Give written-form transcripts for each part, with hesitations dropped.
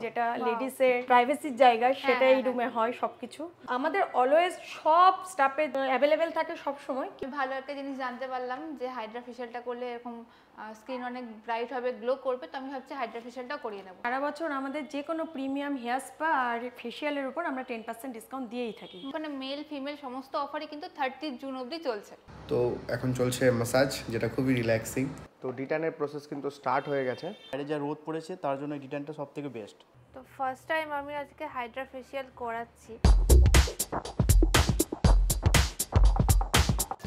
যেটা লেডিসের প্রাইভেসির জায়গা সেটা এই রুমে হয় সবকিছু। আমাদের অলওয়েজ সব স্টাফে অ্যাভেলেবেল থাকে সব সময়। ভালো একটা জিনিস জানতে পারলাম যে হাইড্রা ফেশিয়ালটা করলে এরকম স্কিন অনেক ব্রাইট হবে, গ্লো করবে, তো আমি ভাবছি হাইড্রা ফেশিয়ালটা করিয়ে নেব। সারা বছর আমাদের যে কোনো প্রিমিয়াম হেয়ার স্পা আর ফেশিয়ালের উপর আমরা 10% ডিসকাউন্ট দিয়েই থাকি। ওখানে মেল ফিমেল সমস্ত অফারই কিন্তু 30 জুন অবধি চলছে। তো এখন চলছে ম্যাসাজ, যেটা খুবই রিল্যাক্সিং। তো ডিটানের প্রসেস কিন্তু স্টার্ট হয়ে গেছে। বাইরে যা রোদ পড়েছে তার জন্য ডিটানটা সব থেকে বেস্ট। তো ফার্স্ট টাইম আমি আজকে হাইড্রা ফেশিয়াল করাচ্ছি।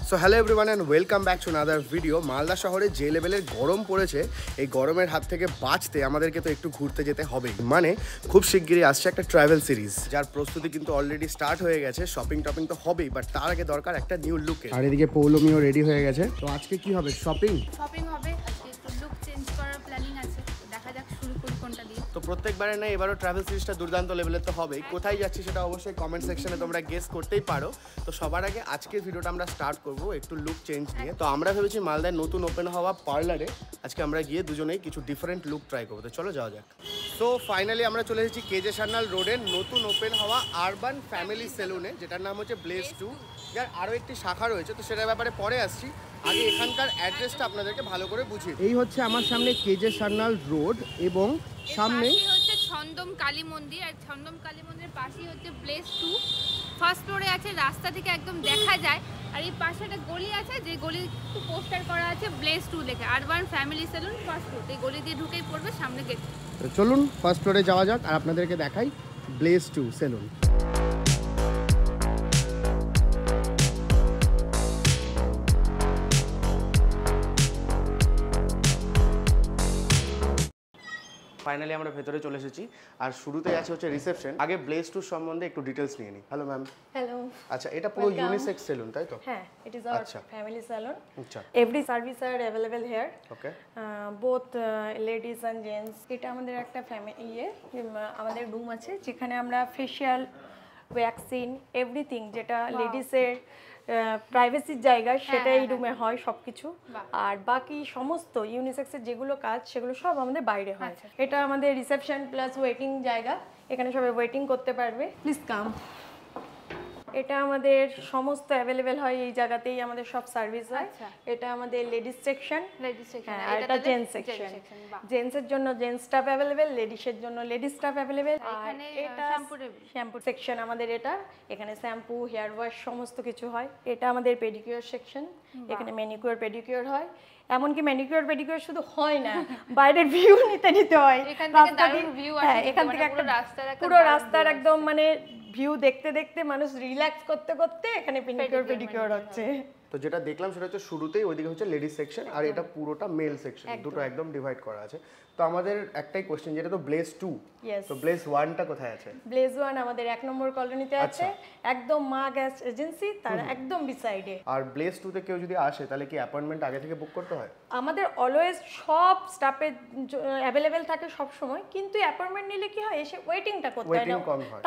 So hello everyone and welcome back to another video. Malda শহরে যে লেভেলের গরম পড়েছে, এই গরমের হাত থেকে বাঁচতে আমাদেরকে তো একটু ঘুরতে যেতে হবেই। মানে খুব শিগগিরই আসছে একটা ট্রাভেল সিরিজ, যার প্রস্তুতি কিন্তু অলরেডি স্টার্ট হয়ে গেছে। শপিং টপিং তো হবেই, বাট তার আগে দরকার একটা নিউ লুকে। আর এদিকে পৌলমিও রেডি হয়ে গেছে। তো আজকে কি হবে? শপিং হবে, আজকে একটু লুক চেঞ্জ করার প্ল্যানিং আছে, দেখা যাক শুরু করি কোনটা দিয়ে। তো প্রত্যেকবারে না, এবারও ট্রাভেল সিরিজটা দুর্দান্ত লেভেলের তো হবেই। কোথায় যাচ্ছি সেটা অবশ্যই কমেন্ট সেকশনে তোমরা গেস করতেই পারো। তো সবার আগে আজকের ভিডিওটা আমরা স্টার্ট করবো একটু লুক চেঞ্জ নিয়ে। তো আমরা ভেবেছি মালদায় নতুন ওপেন হওয়া পার্লারে আজকে আমরা গিয়ে দুজনেই কিছু ডিফারেন্ট লুক ট্রাই করবো। তো চলো যাওয়া যাক। সো ফাইনালি আমরা চলে এসেছি কেজে সান্যাল রোডের নতুন ওপেন হওয়া আরবান ফ্যামিলি সেলুনে, যেটার নাম হচ্ছে ব্লেজ 2, যার আরও একটি শাখা রয়েছে। তো সেটার ব্যাপারে পরে আসছি, আগে এখানকার অ্যাড্রেসটা আপনাদেরকে ভালো করে বুঝিয়ে। এই হচ্ছে আমার সামনে কেজে সান্যাল রোড, এবং সামনে হচ্ছে ছন্দম কালী মন্দির, আর ছন্দম কালী মন্দিরের পাশেই হচ্ছে ব্লেজ 2। ফার্স্ট ফ্লোরে আছে, রাস্তা থেকে একদম দেখা যায়। আর এই পাশে একটা গলি আছে, যে গলি একটু পোস্টার করা আছে ব্লেজ 2 লেখা, urban family salon first floor. এই গলি দিয়ে ঢুকেই পড়বে, সামনে গেট। তো চলুন ফার্স্ট ফ্লোরে যাওয়া যাক আর আপনাদেরকে দেখাই ব্লেজ 2 সেলুন। ফাইনালি আমরা ভেতরে চলে এসেছি, আর শুরুতে আছে হচ্ছে রিসেপশন। আগে ব্লেজ 2 সম্বন্ধে একটু ডিটেলস নিয়ে নিই। Hello ma'am. হ্যালো। আচ্ছা, এটা পুরো ইউনিসেক্স সেলুন তাই তো? হ্যাঁ, ইট ইজ আওয়ার ফ্যামিলি সালন। আচ্ছা, every service R available here. Okay. Both ladies and gents. এটা আমাদের একটা আমাদের রুম আছে, যেখানে আমরা ফেশিয়াল, ভ্যাকসিন, এভরিথিং যেটা লেডিসের প্রাইভেসির জায়গা সেটা এই রুমে হয় সবকিছু। আর বাকি সমস্ত ইউনিসেক্সের যেগুলো কাজ সেগুলো সব আমাদের বাইরে হয়। এটা আমাদের রিসেপশন প্লাস ওয়েটিং জায়গা, এখানে সবাই ওয়েটিং করতে পারবে। Please come. এটা আমাদের সমস্ত অ্যাভেলেবেল হয় এই জায়গাতেই, আমাদের সব সার্ভিস হয়। এটা আমাদের লেডিস সেকশন, আর এটা জেন্টস সেকশন। জেন্টসের জন্য জেন্টস স্টাফ অ্যাভেলেবেল, লেডিসের জন্য লেডিস স্টাফ অ্যাভেলেবেল। আর এটা শ্যাম্পু সেকশন আমাদের। এখানে শ্যাম্পু, হেয়ার ওয়াশ সমস্ত কিছু হয়। এটা আমাদের পেডিকিউর সেকশন, এখানে ম্যানিকিউর পেডিকিউর হয়। এমনকি ম্যানিকিউর পেডিকিউর শুধু হয় না, বাইরের ভিউ নিতে হয়। এখান থেকে পুরো রাস্তার একদম মানে ভিউ দেখতে দেখতে মানুষ রিল্যাক্স করতে করতে এখানে পেডিকিউর পেডিকিউর হচ্ছে। তো যেটা দেখলাম সেটা হচ্ছে শুরুতেই ওইদিকে হচ্ছে লেডিস সেকশন, আর এটা পুরোটা মেল সেকশন, দুটো একদম ডিভাইড করা আছে। তো আমাদের একটাই কোশ্চেন, যেটা তো ব্লেজ 2, তো ব্লেজ 1টা কোথায় আছে? ব্লেজ 1 আমাদের 1 নম্বর কলোনিতে আছে, একদম মা গ্যাস এজেন্সি তার একদম বিসাইডে। আর ব্লেজ 2 তে কেউ যদি আসে তাহলে কি অ্যাপয়েন্টমেন্ট আগে থেকে বুক করতে হয়? আমাদের অলওয়েজ সব স্টাফে অ্যাভেলেবেল থাকে সব সময়, কিন্তু অ্যাপয়েন্টমেন্ট নিলে কি হয়, এসে ওয়েটিংটা করতে হয় না,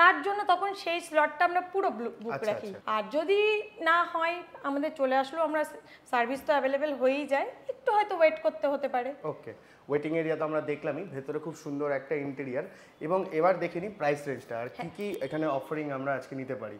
তার জন্য তখন সেই স্লটটা আমরা পুরো বুক রাখি। আর যদি না হয় আমাদের চলে আসলো, আমরা সার্ভিস তো অ্যাভেলেবেল হয়েই যায়, একটু হয়তো ওয়েট করতে হতে পারে। ওকে, ওয়েটিং এরিয়া তো আমরা দেখলামই, ভেতরে খুব সুন্দর একটা ইন্টেরিয়ার। এবং এবার দেখে নিই প্রাইস রেঞ্জটা, আর কি কি এখানে অফারিং আমরা আজকে নিতে পারি।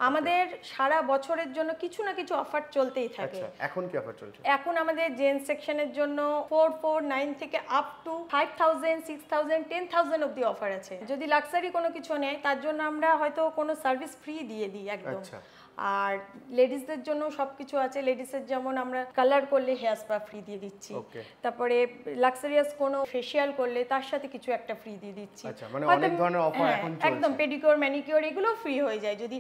আমাদের সারা বছরের জন্য কিছু না কিছু অফার চলতেই থাকে। এখন কি অফার চলছে? এখন আমাদের জেন্টস সেকশনের জন্য 449 থেকে আপ টু 5000, 6000, 10000 অবধি অফার আছে। যদি লাক্সারি কোনো কিছু নেয় তার জন্য আমরা হয়তো কোনো সার্ভিস ফ্রি দিয়ে দিই একদম। আর লেডিসদের জন্য সবকিছু আছে। লেডিসের যেমন আমরা কালার করলে হেয়ার স্পা ফ্রি দিয়ে দিচ্ছি, তারপরে লাক্সারিয়াস কোনো ফেশিয়াল করলে তার সাথে কিছু একটা ফ্রি দিয়ে দিচ্ছি। মানে অনেক ধরনের অফার এখন চলছে। একদম পেডিকিউর, ম্যানিকিউর এগুলো ফ্রি হয়ে যায় যদি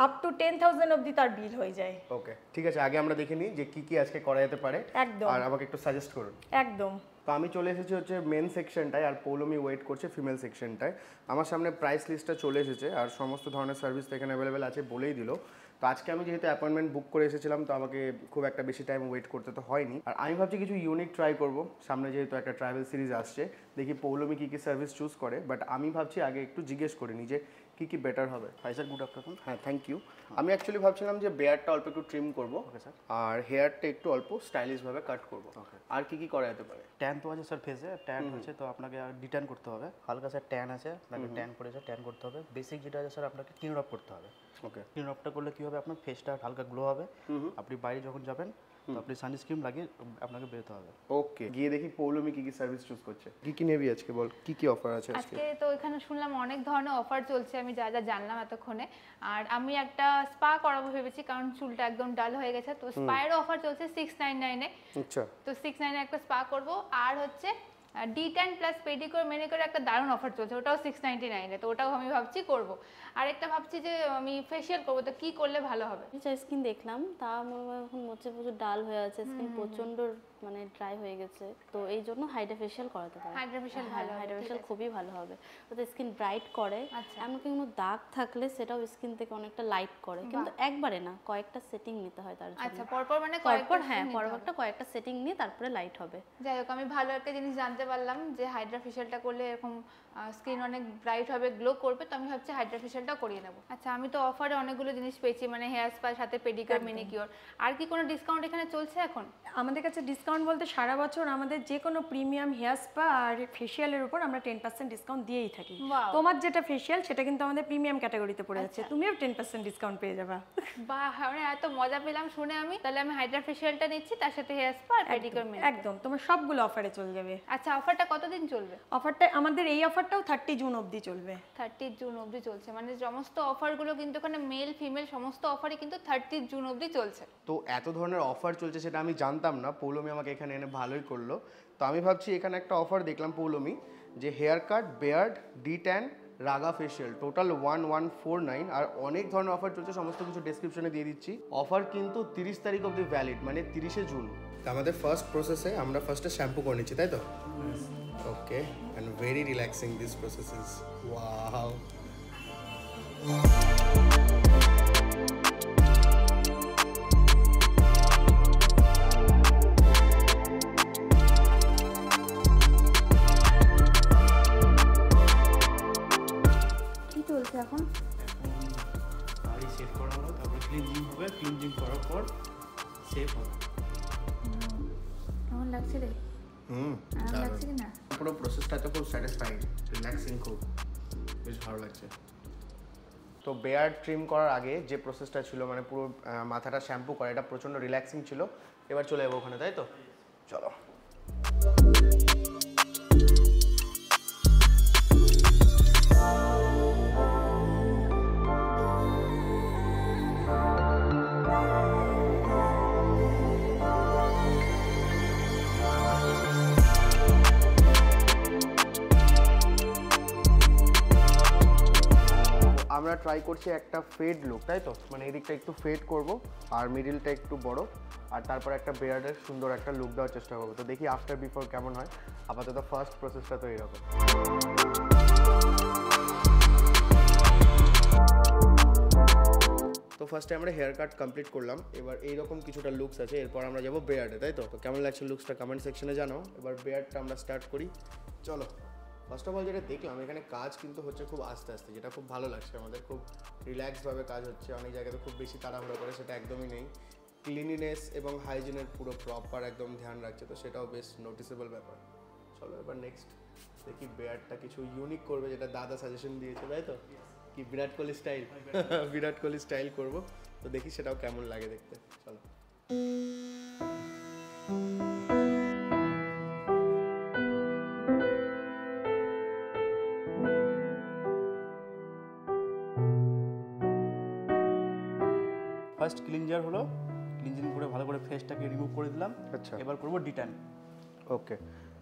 আপ টু 10000 অবধি তার বিল হয়ে যায়। ওকে, ঠিক আছে, আগে আমরা দেখে নিই যে কি কি আজকে করা যেতে পারে, আর আমাকে একটু সাজেস্ট করুন। একদম। তো আমি চলে এসেছি হচ্ছে মেন সেকশনটায়, আর পৌলমি ওয়েট করছে ফিমেল সেকশনটায়। আমার সামনে প্রাইস লিস্টটা চলে এসেছে, আর সমস্ত ধরনের সার্ভিস এখানে অ্যাভেলেবেল আছে বলেই দিল। তো আজকে আমি যেহেতু অ্যাপয়েন্টমেন্ট বুক করে এসেছিলাম, তো আমাকে খুব একটা বেশি টাইম ওয়েট করতে তো হয়নি। আর আমি ভাবছি কিছু ইউনিক ট্রাই করব, সামনে যেহেতু একটা ট্রাভেল সিরিজ আসছে, দেখি পৌলমি কী কী সার্ভিস চুজ করে, বাট আমি ভাবছি আগে একটু জিজ্ঞেস করে নিই যে কী কী বেটার হবে। Hi sir, good afternoon. হ্যাঁ, থ্যাংক ইউ। আমি অ্যাকচুয়ালি ভাবছিলাম যে বেয়ারটা অল্প একটু ট্রিম করবো, ওকে স্যার। আর হেয়ারটা একটু অল্প স্টাইলিশভাবে কাট করবো। ওকে। আর কি কি করা যেতে পারে? ট্যান তো আছে স্যার ফেসে, ট্যান হচ্ছে তো আপনাকে ডিটেন করতে হবে। হালকা স্যার ট্যান আছে, আপনাকে ট্যান পড়েছে, ট্যান করতে হবে। বেসিক যেটা আছে স্যার আপনাকে ক্লিন আপ করতে হবে। ওকে। ক্লিন আপটা করলে কী হবে, আপনার ফেসটা হালকা গ্লো হবে। আপনি বাইরে যখন যাবেন তো আপনি সানস্ক্রিন লাগিয়ে আপনাকে বেরোতে হবে। ওকে, গিয়ে দেখি পৌলমি কী কী সার্ভিস চুজ করছে। কী কী নেবি আজকে, বল কী কী অফার আছে আজকে? আজকে তো এখানে শুনলাম অনেক ধরনের অফার চলছে, আমি যা যা জানলাম এতক্ষণে। আর আমি একটা স্পা করাবো ভেবেছি, কারণ চুলটা একদম ডাল হয়ে গেছে। তো স্পায়েরও অফার চলছে 699 এ। আচ্ছা। তো 699 একটা স্পা করব। আর হচ্ছে D10 প্লাস পেডিকিউর ম্যানিকিউর একটা দারুণ অফার চলছে, ওটাও 699 এ। তো ওটাও আমি ভাবছি করব। আর একটা ভাবছি যে আমি ফেসিয়াল করব, তো কি করলে ভালো হবে? স্কিন দেখলাম, তা আমার এখন হচ্ছে প্রচুর ডাল হয়ে আছে, স্কিন প্রচন্ড মানে ড্রাই হয়ে গেছে। তো এই জন্য হাইড্রা ফেশিয়াল করাতে পারে। হাইড্রা ফেশিয়াল ভালো হবে, হাইড্রা ঠিক ফেশিয়াল আছে। খুবই ভালো হবে, ওতে স্কিন ব্রাইট করে। আচ্ছা। এমনকি কোনো দাগ থাকলে সেটাও স্কিন থেকে অনেকটা লাইট করে, কিন্তু একবারে না, কয়েকটা সেটিং নিতে হয় তার জন্য। আচ্ছা, পরপর মানে পরপর, হ্যাঁ, পরপরটা কয়েকটা সেটিং নিয়ে তারপরে লাইট হবে। যাই হোক, আমি ভালো একটা জিনিস জানতে পারলাম যে হাইড্রা ফেশিয়ালটা করলে এরকম স্কিন অনেক ব্রাইট হবে, গ্লো করবে। তো আমি ভাবছি হাইড্রা ফেশিয়ালটাও করিয়ে নেবো। আচ্ছা, আমি তো অফারে অনেকগুলো জিনিস পেয়েছি, মানে হেয়ার স্পার সাথে পেডিকিউর ম্যানিকিউর। আর কি কোনো ডিসকাউন্ট এখানে চলছে এখন? আমাদের কাছে ডিসকাউন্ট বলতে সারা বছর আমাদের যে কোনো প্রিমিয়াম হেয়ার স্পা আর ফেশিয়ালের উপর আমরা 10% ডিসকাউন্ট দিয়েই থাকি। Wow. তোমার যেটা ফেশিয়াল সেটা কিন্তু আমাদের প্রিমিয়াম ক্যাটাগরিতে পড়ে যাচ্ছে, তুমিও 10% ডিসকাউন্ট পেয়ে যাবা। বাহ, মানে এত মজা পেলাম শুনে আমি। তাহলে আমি হাইড্রা ফেশিয়ালটা নিচ্ছি, তার সাথে হেয়ার স্পা আর পেডিকিউর ম্যানিকিউর। একদম, তোমার সবগুলো অফারে চলে যাবে। আচ্ছা, অফারটা কতদিন চলবে? অফারটা আমাদের এই অফারটাও 30 জুন অবধি চলবে। 30 জুন অবধি চলছে, মানে সমস্ত অফারগুলো কিন্তু এখানে মেল ফিমেল সমস্ত অফারই কিন্তু 30 জুন অবধি চলছে। তো এত ধরনের অফার চলছে সেটা আমি জানতাম না, পৌলমি আমাকে এখানে এনে ভালোই করলো। তো আমি ভাবছি এখানে একটা অফার দেখলাম পৌলমি, যে hair cut, beard, D10, Raaga facial, total 1149। আর অনেক ধরনের অফার চলছে, সমস্ত কিছু ডেসক্রিপশনে দিয়ে দিচ্ছি। অফার কিন্তু 30 তারিখ অবধি ভ্যালিড, মানে 30শে জুন। আমাদের ফার্স্ট প্রসেসে আমরা ফার্স্টে শ্যাম্পু করে নিচ্ছি, তাই তো? Okay, and very relaxing this process is. Wow. কি চলছে এখন? গাড়ি সেট করা হলো, তারপরে ক্লিনজিং হবে, ক্লিনজিং করার পর সেভ হবে। কেমন লাগছে রে? আরাম লাগছে কি না? পুরো প্রসেসটা তো খুব স্যাটিসফাইং, রিল্যাক্সিং, খুব বেশ ভালো লাগছে। তো বেয়ার্ড ট্রিম করার আগে যে প্রসেসটা ছিল, মানে পুরো মাথাটা শ্যাম্পু করা, এটা প্রচণ্ড রিল্যাক্সিং ছিল। এবার চলে যাবো ওখানে, তাই তো? চলো। আমরা ট্রাই করছি একটা ফেড লুক, তাই তো? মানে এদিকটা একটু ফেড করব, আর মিডিলটা একটু বড়, আর তারপর একটা বেয়ার্ডের সুন্দর একটা লুক দেওয়ার চেষ্টা করবো। তো দেখি আফটার বিফোর কেমন হয়। আপাতত ফার্স্ট প্রসেসটা তো এরকম। তো ফার্স্টে আমরা হেয়ার কাট কমপ্লিট করলাম, এবার এইরকম কিছুটা লুকস আছে। এরপর আমরা যাবো বেয়ার্ডে, তাই তো? তো কেমন লাগছে লুকসটা কমেন্ট সেকশনে জানাও। এবার বেয়ার্ডটা আমরা স্টার্ট করি, চলো। ফার্স্ট অফ অল যেটা দেখলাম, এখানে কাজ কিন্তু হচ্ছে খুব আস্তে আস্তে, যেটা খুব ভালো লাগছে আমাদের। খুব রিল্যাক্সভাবে কাজ হচ্ছে, অনেক জায়গাতে খুব বেশি তাড়াহুড়ো করে সেটা একদমই নেই। ক্লিনিনেস এবং হাইজিনের পুরো প্রপার একদম ধ্যান রাখছে, তো সেটাও বেশ নোটিসেবল ব্যাপার। চলো এবার নেক্সট দেখি বেয়ার্ডটা কিছু ইউনিক করবে, যেটা দাদা সাজেশন দিয়েছে, তাই তো? কি বিরাট কোহলি স্টাইল? বিরাট কোহলি স্টাইল করবো, তো দেখি সেটাও কেমন লাগে দেখতে। চলো। ফার্স্ট ক্লিনজার হলো, ক্লিনজিং করে ভালো করে ফেসটাকে রিমুভ করে দিলাম। আচ্ছা। এবার করবো D10। ওকে,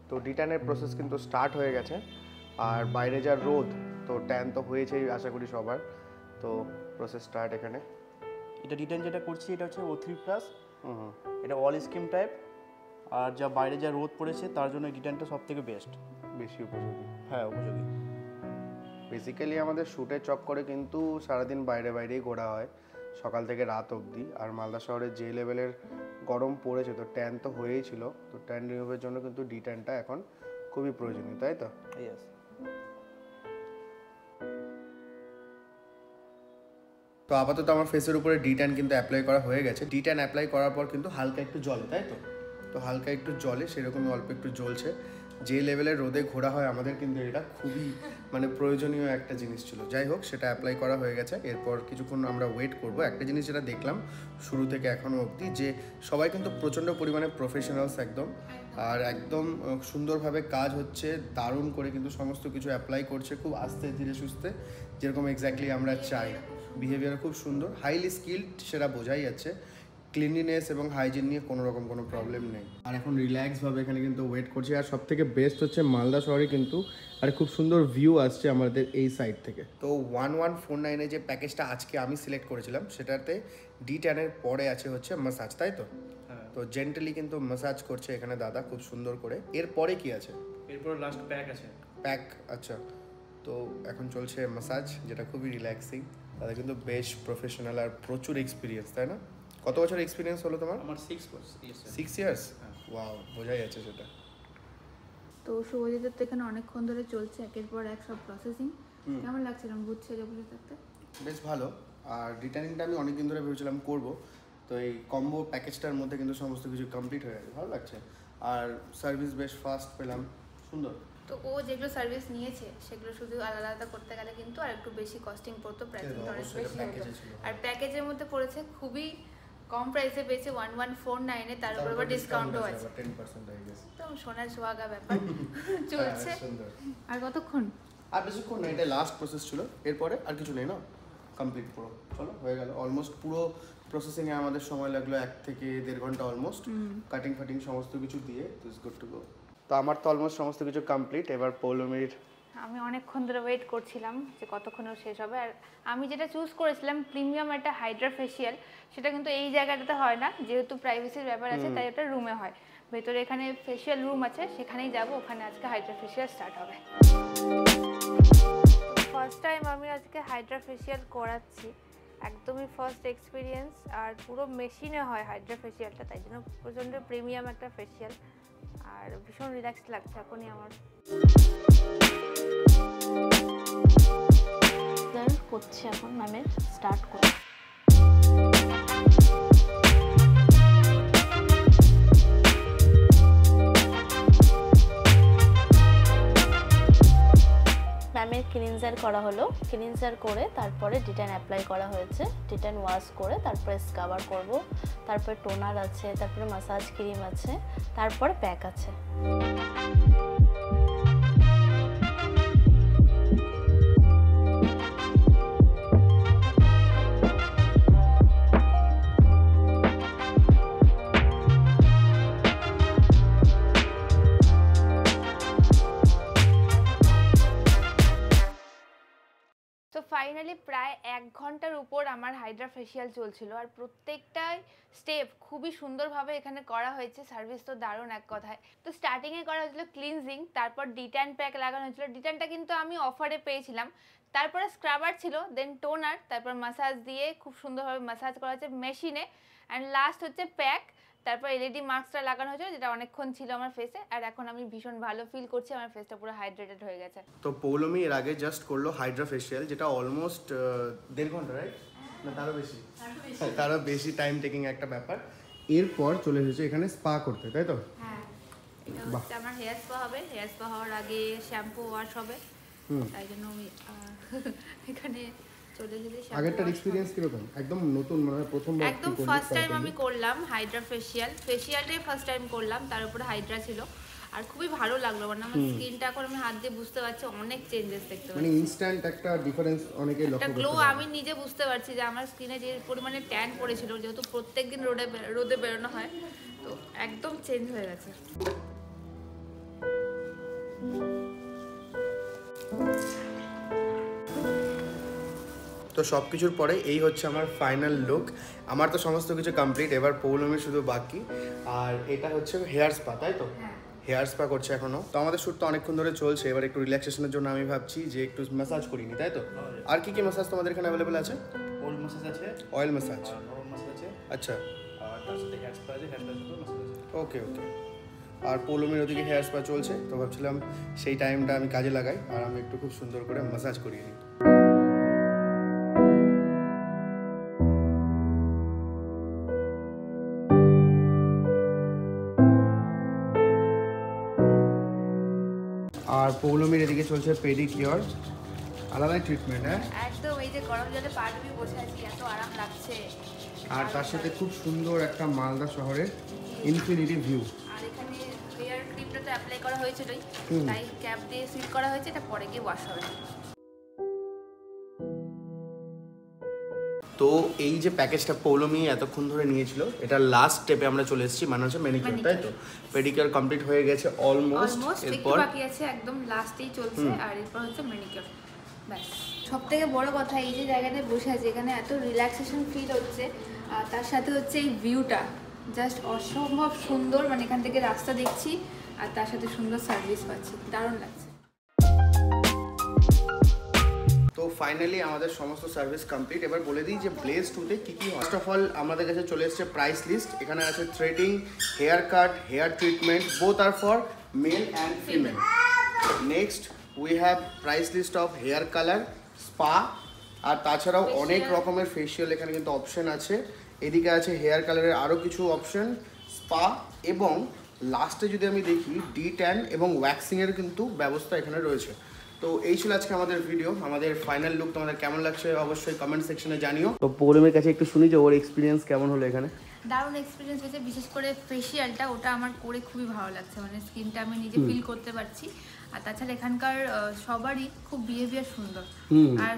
তো D10-এর প্রসেস কিন্তু স্টার্ট হয়ে গেছে। আর বাইরে যা রোদ, তো ট্যান তো হয়েছেই আশা করি সবার। তো প্রসেস স্টার্ট এখানে। এটা D10 যেটা করছি এটা হচ্ছে O3+, এটা অল স্কিন টাইপ। আর যা বাইরে যা রোদ পড়েছে তার জন্য D10টা সব থেকে বেস্ট, বেশি উপযোগী। হ্যাঁ উপযোগী। বেসিক্যালি আমাদের শ্যুটের চক্করে কিন্তু সারাদিন বাইরেই ঘোরা হয়, সকাল থেকে রাত অবধি। আর মালদা শহরে যে লেভেলের গরম পড়েছে, তো ট্যান তো হয়েই ছিল। তো ট্যান রিমুভের জন্য কিন্তু D10টা এখন খুবই প্রয়োজনীয়, তাই তো? ইয়েস। তো আপাতত আমার ফেসের উপরে D10 কিন্তু অ্যাপ্লাই করা হয়ে গেছে। D10 অ্যাপ্লাই করার পর কিন্তু হালকা একটু জলে, তাই তো? তো হালকা একটু জলে সেরকমই অল্প একটু জ্বলছে। যে লেভেলের রোদে ঘোরা হয় আমাদের, কিন্তু এটা খুবই মানে প্রয়োজনীয় একটা জিনিস ছিল। যাই হোক, সেটা অ্যাপ্লাই করা হয়ে গেছে। এরপর কিছুক্ষণ আমরা ওয়েট করব। একটা জিনিস যেটা দেখলাম শুরু থেকে এখনও অবধি, যে সবাই কিন্তু প্রচণ্ড পরিমাণে প্রফেশনালস একদম, আর একদম সুন্দরভাবে কাজ হচ্ছে, দারুণ করে কিন্তু সমস্ত কিছু অ্যাপ্লাই করছে খুব আস্তে ধীরে সুস্থে, যেরকম এক্স্যাক্টলি আমরা চাই। বিহেভিয়ার খুব সুন্দর, হাইলি স্কিল্ড, সেটা বোঝাই যাচ্ছে। ক্লিনলিনেস এবং হাইজিন নিয়ে কোনো রকম কোনো প্রবলেম নেই। আর এখন রিল্যাক্সভাবে এখানে কিন্তু ওয়েট করছি। আর সব থেকে বেস্ট হচ্ছে মালদা শহরে কিন্তু আর খুব সুন্দর ভিউ আসছে আমাদের এই সাইড থেকে। তো 1149 যে প্যাকেজটা আজকে আমি সিলেক্ট করেছিলাম, সেটাতে D10 এর পরে আছে হচ্ছে ম্যাসাজ, তাই তো? তো জেন্টালি কিন্তু ম্যাসাজ করছে এখানে দাদা খুব সুন্দর করে। এরপরে কি আছে? এরপর লাস্ট প্যাক আছে। প্যাক, আচ্ছা। তো এখন চলছে ম্যাসাজ, যেটা খুবই রিল্যাক্সিং। তাদের কিন্তু বেশ প্রফেশনাল আর প্রচুর এক্সপিরিয়েন্স, তাই না? কত বছর এক্সপিরিয়েন্স হলো তোমার? আমার 6 ইয়ার্স। 6 ইয়ার্স? ওয়াও, বোঝাই যাচ্ছে সেটা। তো শুভজিতের তো এখানে অনেকক্ষণ ধরে চলছে একের পর এক সব প্রসেসিং। কেমন লাগছে এরকম বুঝছে যে বসে থাকতে? বেশ ভালো। আর রিটার্নিংটা আমি অনেকদিন ধরে ভেবেছিলাম করব, তো এই কম্বো প্যাকেজটার মধ্যে কিন্তু সমস্ত কিছু কমপ্লিট হয়ে গেছে, ভালো লাগছে। আর সার্ভিস বেশ ফাস্ট পেলাম, সুন্দর। তো ও যেগুলো সার্ভিস নিয়েছে সেগুলো শুধু আলাদা আলাদা করতে গেলে কিন্তু আর একটু বেশি কস্টিং পড়তো, প্রাইসিংটা অনেক বেশি হতো। আর প্যাকেজের মধ্যে পড়েছে খুবই কম প্রাইসে পেয়েছে 1149 এ, তার উপর আবার ডিসকাউন্টও আছে। 10% হয়ে গেছে। তো সোনার সোহাগা ব্যাপার চলছে। সুন্দর। আর কতক্ষণ? আর বেশিক্ষণ না, এটা লাস্ট প্রসেস ছিল। এরপরে আর কিছু নেই না, কমপ্লিট পুরো। চলো, হয়ে গেল। অলমোস্ট পুরো প্রসেসিংয়ে আমাদের সময় লাগলো 1 থেকে 1.5 ঘন্টা অলমোস্ট, কাটিং ফাটিং সমস্ত কিছু দিয়ে। It's good to go. তো আমার তো অলমোস্ট সমস্ত কিছু কমপ্লিট। এবার পৌলমীর। আমি অনেকক্ষণ ধরে ওয়েট করছিলাম যে কতক্ষণে শেষ হবে। আর আমি যেটা চুজ করেছিলাম প্রিমিয়াম একটা হাইড্রা ফেশিয়াল, সেটা কিন্তু এই জায়গাটাতে হয় না, যেহেতু প্রাইভেসির ব্যাপার আছে তাই এটা রুমে হয়। ভেতরে এখানে ফেশিয়াল রুম আছে, সেখানেই যাব, ওখানে আজকে হাইড্রা ফেশিয়াল স্টার্ট হবে। ফার্স্ট টাইম আমি আজকে হাইড্রা ফেশিয়াল করাচ্ছি, একদমই ফার্স্ট এক্সপিরিয়েন্স। আর পুরো মেশিনে হয় হাইড্রা ফেশিয়ালটা, তাই জন্য প্রচণ্ড প্রিমিয়াম একটা ফেশিয়াল। আর ভীষণ রিল্যাক্স লাগছে এখনই আমার। করছি এখন ম্যামের, স্টার্ট করি। ম্যামের ক্লিনজার করা হলো, ক্লিনজার করে তারপরে D10 অ্যাপ্লাই করা হয়েছে। D10 ওয়াশ করে তারপরে স্কাবার করব, তারপরে টোনার আছে, তারপরে মাসাজ ক্রিম আছে, তারপরে প্যাক আছে। ফাইনালি প্রায় 1 ঘন্টার উপর আমার হাইড্রা ফেশিয়াল চলছিল। আর প্রত্যেকটাই স্টেপ খুবই সুন্দরভাবে এখানে করা হয়েছে। সার্ভিস তো দারুণ এক কথায়। তো স্টার্টিংয়ে করা হয়েছিল ক্লিনজিং, তারপর D10 প্যাক লাগানো হয়েছিল। D10টা কিন্তু আমি অফারে পেয়েছিলাম। তারপরে স্ক্রাবার ছিল, দেন টোনার, তারপর মাসাজ দিয়ে খুব সুন্দরভাবে মাসাজ করা হয়েছে মেশিনে। অ্যান্ড লাস্ট হচ্ছে প্যাক, তারপর LED মাস্কটা লাগানো হয়েছিল, যেটা অনেকক্ষণ ছিল আমার ফেসে। আর এখন আমি ভীষণ ভালো ফিল করছি, আমার ফেসটা পুরো হাইড্রেটেড হয়ে গেছে। তো পৌলমী এর আগে জাস্ট করলো হাইড্রা ফেশিয়াল, যেটা অলমোস্ট 1.5 ঘন্টা, রাইট? না তারও বেশি, তারও বেশি টাইম টেকিং একটা ব্যাপার। এরপর চলে এসেছে এখানে স্পা করতে, তাই তো? হ্যাঁ, এটা হচ্ছে আমার হেয়ার স্পা হবে। হেয়ার স্পা হওয়ার আগে শ্যাম্পু ওয়াশ হবে, তাই জন্য আমি এখানে চলে এসেছি। আগেরটার এক্সপিরিয়েন্স কিরকম? একদম নতুন, মানে প্রথমবার একদম ফার্স্ট টাইম আমি করলাম হাইড্রা ফেশিয়াল। ফেশিয়ালটাই ফার্স্ট টাইম করলাম, তার উপরে হাইড্রা ছিল। আর খুবই ভালো লাগলো, মানে আমার স্কিনটা এখন আমি হাত দিয়ে বুঝতে পারছি অনেক চেঞ্জেস দেখতে মানে পাচ্ছি। ইনস্ট্যান্ট একটা ডিফারেন্স অনেকে একটা লক্ষ্য গ্লো করতে পারে। আমি নিজে বুঝতে পারছি যে আমার স্কিনে যে পরিমাণে ট্যান পড়েছিল, যেহেতু প্রত্যেকদিন রোদে বেরোনো হয়, তো একদম চেঞ্জ হয়ে গেছে। তো সব কিছুর পরে এই হচ্ছে আমার ফাইনাল লুক। আমার তো সমস্ত কিছু কমপ্লিট, এবার পৌলমীর শুধু বাকি। আর এটা হচ্ছে হেয়ার স্পা, তাই তো? হেয়ার স্পা করছে এখনো। তো আমাদের শ্যুট তো অনেকক্ষণ ধরে চলছে, এবার একটু রিল্যাক্সেশনের জন্য আমি ভাবছি যে একটু ম্যাসাজ করিনি, তাই তো? আর কি কি ম্যাসাজ তোমাদের এখানে অ্যাভেলেবেল আছে? কোল্ড ম্যাসাজ আছে, অয়েল ম্যাসাজ, নরম ম্যাসাজ আছে, আচ্ছা। আর তার সাথে হেয়ার স্পা আছে, হেয়ার স্পার সাথে ম্যাসাজ আছে। ওকে ওকে। আর পৌলমীর ওদিকে হেয়ার স্পা চলছে, তো ভাবছিলাম সেই টাইমটা আমি কাজে লাগাই আর আমি একটু খুব সুন্দর করে ম্যাসাজ করিয়ে নিই। আর পৌলমীর এদিকে চলছে পেডিকিওর, আলাদা ট্রিটমেন্ট। হ্যাঁ, একদম এই যে গরম জলে পা ডুবিয়ে বসে আছি, এত আরাম লাগছে। আর তার সাথে খুব সুন্দর একটা মালদা শহরের ইনফিনিটি ভিউ। আর এখানে হেয়ার ক্রিমটা তো অ্যাপ্লাই করা হয়েছিলই, তাই ক্যাপ দিয়ে সিল করা হয়েছে, এটা পরে গিয়ে ওয়াশ হবে। তো এই যে প্যাকেজটা পৌলমী এতক্ষণ ধরে নিয়েছিল, এটা লাস্ট স্টেপে আমরা চলে এসেছি, মানে হচ্ছে ম্যানিকিউর, তাই তো? পেডিকিউর কমপ্লিট হয়ে গেছে অলমোস্ট, একটু এরপর বাকি আছে, একদম লাস্টেই চলছে। আর এরপর হচ্ছে ম্যানিকিউর, ব্যাস। সব থেকে বড় কথা, এই যে জায়গাটায় বসে আছে এখানে এত রিল্যাক্সেশন ফিল হচ্ছে, আর তার সাথে হচ্ছে এই ভিউটা জাস্ট অসম্ভব সুন্দর। মানে এখান থেকে রাস্তা দেখছি আর তার সাথে সুন্দর সার্ভিস পাচ্ছি, দারুণ লাগছে। তো ফাইনালি আমাদের সমস্ত সার্ভিস কমপ্লিট। এবার বলে দিই যে ব্লেজ 2-তে কী কী। ফার্স্ট অফ অল আমাদের কাছে চলে এসেছে প্রাইস লিস্ট। এখানে আছে threading, hair cut, hair treatment, both are for male and female. Next we have price list of hair colour, spa, আর তাছাড়াও অনেক রকমের ফেসিয়াল এখানে কিন্তু অপশন আছে। এদিকে আছে হেয়ার কালারের আরও কিছু অপশন, স্পা, এবং লাস্টে যদি আমি দেখি ডি-ট্যান এবং ওয়্যাক্সিংয়ের কিন্তু ব্যবস্থা এখানে রয়েছে। তো এই ছিল আজকে আমাদের ভিডিও। আমাদের ফাইনাল লুক তোমাদের কেমন লাগছে অবশ্যই কমেন্ট সেকশনে জানিও। তো পৌলমীর কাছে একটু শুনি যে ওর এক্সপিরিয়েন্স কেমন হলো এখানে। দারুণ এক্সপিরিয়েন্স হয়েছে, বিশেষ করে ফেসিয়ালটা, ওটা আমার করে খুবই ভালো লাগছে। মানে স্কিনটা আমি নিজে ফিল করতে পারছি। আর তাছাড়া এখানকার সবারই খুব বিহেভিয়ার সুন্দর, আর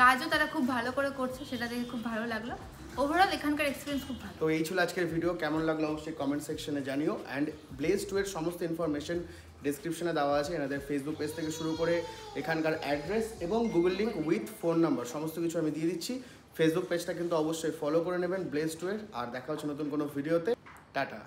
কাজও তারা খুব ভালো করে করছে, সেটা দেখে খুব ভালো লাগলো। ওভারঅল এখানকার এক্সপিরিয়েন্স খুব ভালো। তো এই ছিল আজকের ভিডিও, কেমন লাগলো অবশ্যই কমেন্ট সেকশনে জানিও। অ্যান্ড ব্লেজ 2 এর সমস্ত ইনফরমেশন ডিসক্রিপশনে দেওয়া আছে। এনাদের ফেসবুক পেজ থেকে শুরু করে এখানকার অ্যাড্রেস এবং Google link with phone number সমস্ত কিছু আমি দিয়ে দিচ্ছি। ফেসবুক পেজটা কিন্তু অবশ্যই ফলো করে নেবেন ব্লেজ 2 এর। আর দেখা হচ্ছে নতুন কোনো ভিডিওতে। টাটা।